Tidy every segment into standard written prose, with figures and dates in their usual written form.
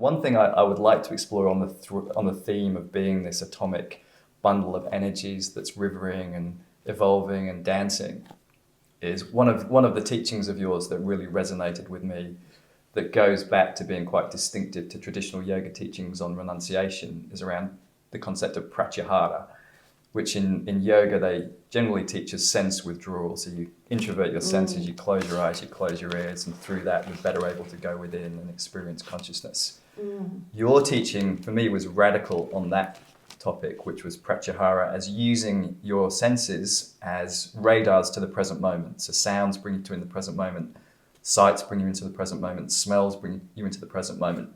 one thing I would like to explore on the theme of being this atomic bundle of energies that's rivering and evolving and dancing is one of the teachings of yours that really resonated with me, that goes back to being quite distinctive to traditional yoga teachings on renunciation, is around the concept of pratyahara, which in yoga they generally teach as sense withdrawal. So you introvert your senses, you close your eyes, you close your ears, and through that you're better able to go within and experience consciousness. Your teaching for me was radical on that topic, which was pratyahara as using your senses as radars to the present moment. So sounds bring you to in the present moment, sights bring you into the present moment, smells bring you into the present moment.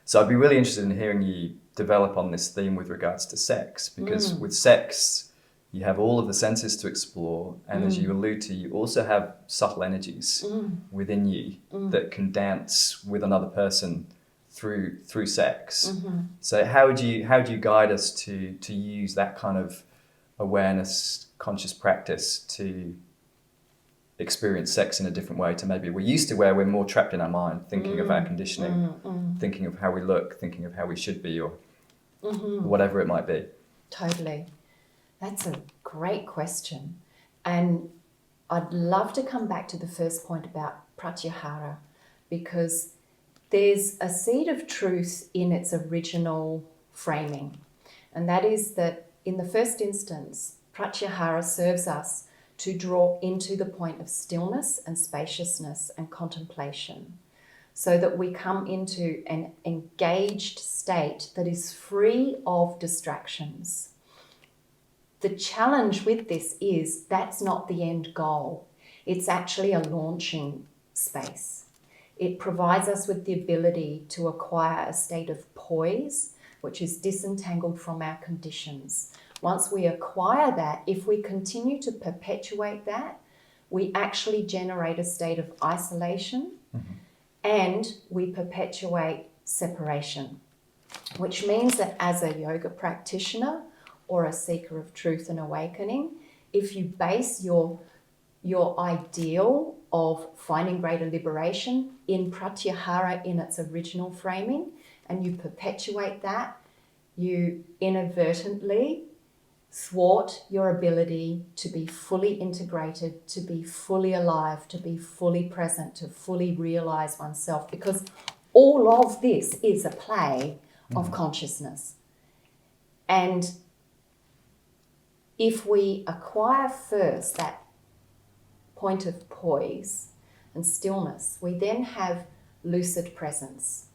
So I'd be really interested in hearing you develop on this theme with regards to sex, because with sex you have all of the senses to explore, and as you allude to, you also have subtle energies within you that can dance with another person through sex. So how would you guide us to use that kind of awareness, conscious practice to experience sex in a different way to maybe we're used to, where we're more trapped in our mind, thinking of our conditioning, thinking of how we look, thinking of how we should be, or whatever it might be? Totally. That's a great question. And I'd love to come back to the first point about pratyahara, because there's a seed of truth in its original framing. And that is that in the first instance, pratyahara serves us to draw into the point of stillness and spaciousness and contemplation, so that we come into an engaged state that is free of distractions. The challenge with this is that's not the end goal. It's actually a launching space. It provides us with the ability to acquire a state of poise, which is disentangled from our conditions. Once we acquire that, if we continue to perpetuate that, we actually generate a state of isolation, and we perpetuate separation, which means that as a yoga practitioner or a seeker of truth and awakening, if you base your ideal of finding greater liberation in pratyahara in its original framing, and you perpetuate that, you inadvertently thwart your ability to be fully integrated, to be fully alive, to be fully present, to fully realize oneself, because all of this is a play of consciousness. And if we acquire first that point of poise and stillness, we then have lucid presence.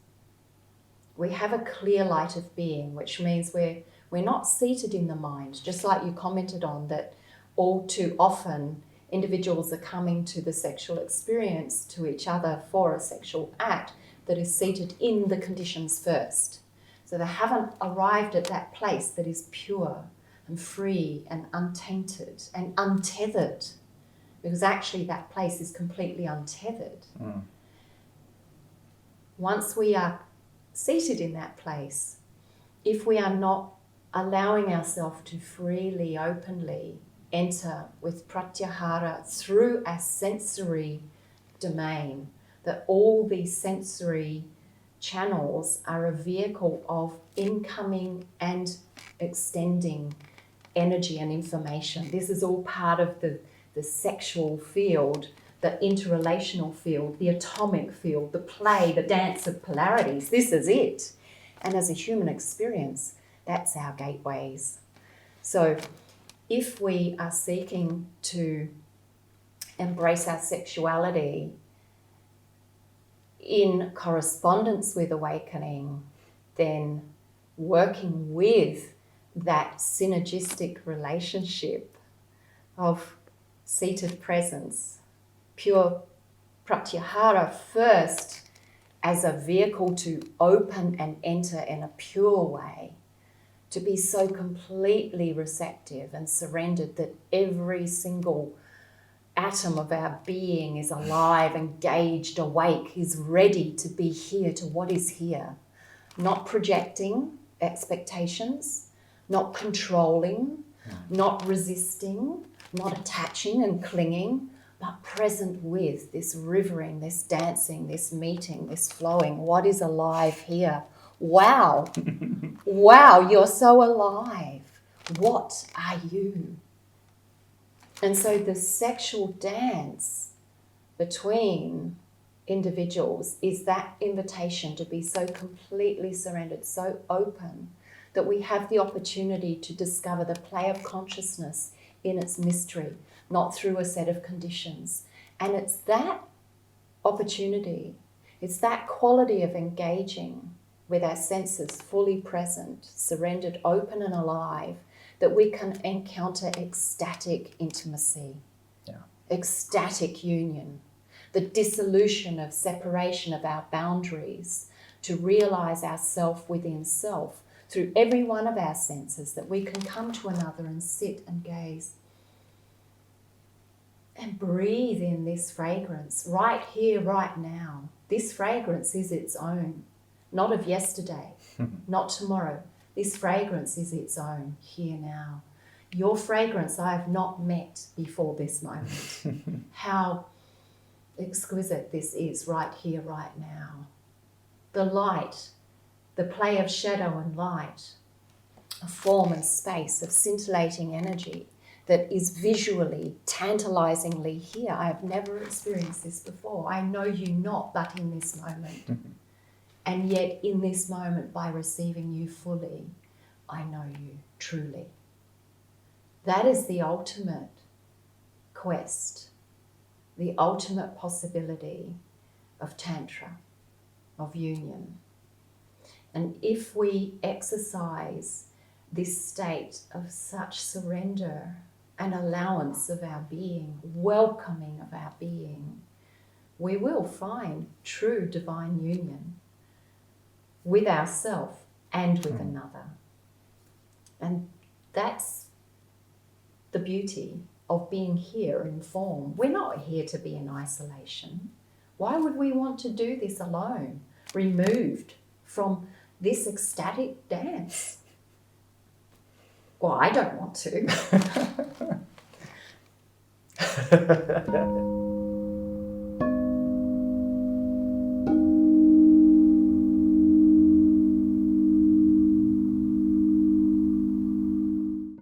We have a clear light of being, which means we're not seated in the mind, just like you commented on, that all too often individuals are coming to the sexual experience, to each other for a sexual act that is seated in the conditions first. So they haven't arrived at that place that is pure and free and untainted and untethered, because actually that place is completely untethered. Once we are seated in that place, if we are not allowing ourselves to freely, openly enter with pratyahara through a sensory domain, that all these sensory channels are a vehicle of incoming and extending energy and information. This is all part of the sexual field, the interrelational field, the atomic field, the play, the dance of polarities. This is it. And as a human experience, that's our gateways. So if we are seeking to embrace our sexuality in correspondence with awakening, then working with that synergistic relationship of seated presence, pure pratyahara first as a vehicle to open and enter in a pure way, to be so completely receptive and surrendered that every single atom of our being is alive, engaged, awake, is ready to be here to what is here. Not projecting expectations, not controlling, not resisting, not attaching and clinging, but present with this rivering, this dancing, this meeting, this flowing. What is alive here? Wow. Wow, you're so alive. What are you? And so the sexual dance between individuals is that invitation to be so completely surrendered, so open, that we have the opportunity to discover the play of consciousness in its mystery, not through a set of conditions. And it's that opportunity, it's that quality of engaging with our senses fully present, surrendered, open and alive, that we can encounter ecstatic intimacy, ecstatic union, the dissolution of separation of our boundaries to realize ourself within self through every one of our senses, that we can come to another and sit and gaze and breathe in this fragrance right here, right now. This fragrance is its own, not of yesterday, not tomorrow. This fragrance is its own here now. Your fragrance I have not met before this moment. How exquisite this is right here, right now. The light, the play of shadow and light, of form and space, of scintillating energy that is visually, tantalizingly here. I have never experienced this before. I know you not, but in this moment. And yet in this moment, by receiving you fully, I know you truly. That is the ultimate quest, the ultimate possibility of Tantra, of union. And if we exercise this state of such surrender and allowance of our being, welcoming of our being, we will find true divine union with ourself and with another. And that's the beauty of being here in form. We're not here to be in isolation. Why would we want to do this alone, removed from this ecstatic dance? Well, I don't want to.